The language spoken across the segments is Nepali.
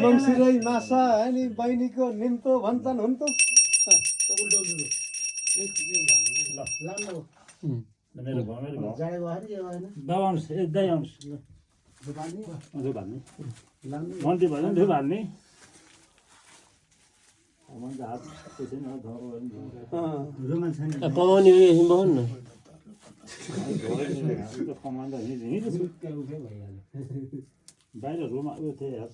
बंसिरै मासा अनि बहिनीको निम्तो भन्छन् हुन्तो कमाउने बहुन न बाहिर रुममा उयो थियो यार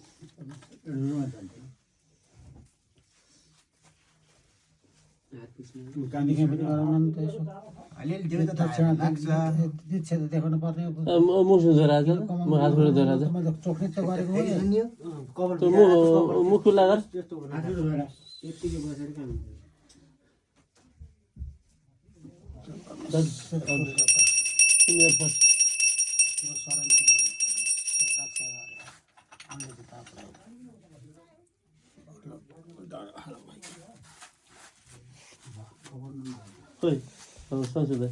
मुखु धराज म हातबाट धराज मुख खुल्ला गर सिनियर फर्स्ट खोइ संशोधन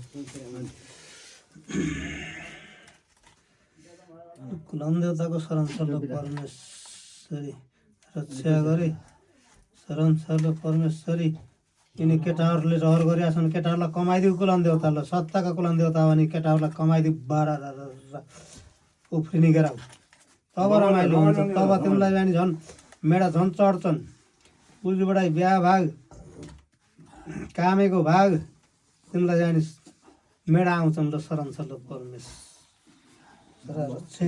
कुलम देवताको शरण सर्व परमेश्वरी रक्षा गरे शरण सर्व परमेश्वरी यिनी केटाहरूले रहर गरिरहेछन् केटाहरूलाई कमाइदिउ कुलम देवतालाई सत्ताका कुलम देवता भने केटाहरूलाई कमाइदिउ बाह्र उफ्रिने गेराउ तब रमाइलो हुन्छ तब तिमीलाई जाने झन् मेढा झन् चढ्छन् पुलबाट बिहा भाग कामेको भाग तिमीलाई जाने मेढा आउँछन् र शरण सर्व परमेश्वर रक्षा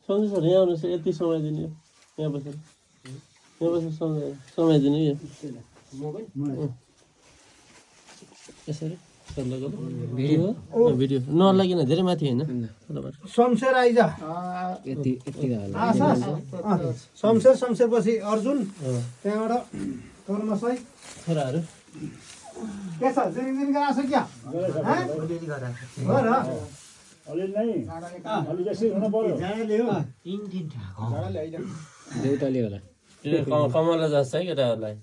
सन्जय सर यहाँ आउनुहोस् यति समय दिने यहाँ बसेर समय दिने यसरी भिडियो नलागिन धेरै माथि होइन शमशेर आइज शमशेर पछि अर्जुन त्यहाँबाट कर्मशै छोराहरू के छ जिङ गराछ क्या देउताले होला कमला जस्तो है केटाहरूलाई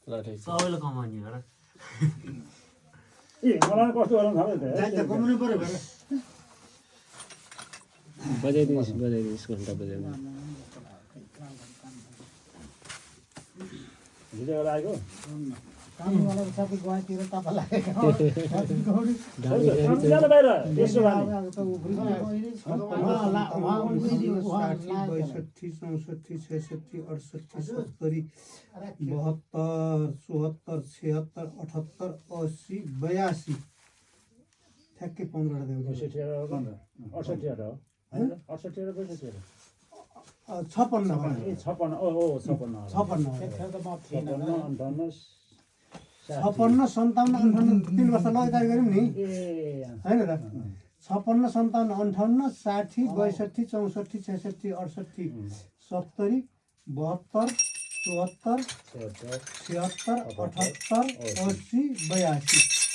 ल ठिक छ सबैले कमाउने हो र बजाइदिनुहोस् घन्टा बजाउनु साथी गुवाहाटीतिर तपाईँ बैसठी 64 66 68 70 72 74 76 78 82 ठ्याक्कै 15 देऊ 56 57 3 वर्ष लगातार गऱ्यौँ नि हैन त 56 57 58 60 62 64 66 68 70 72 74 76 78 80 82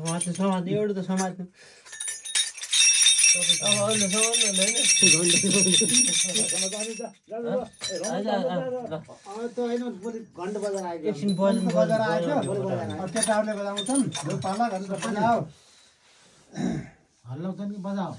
समाज एउटा त समाज केटाहरूले बजाउँछन् हल्लाउँछन् कि बजाऊ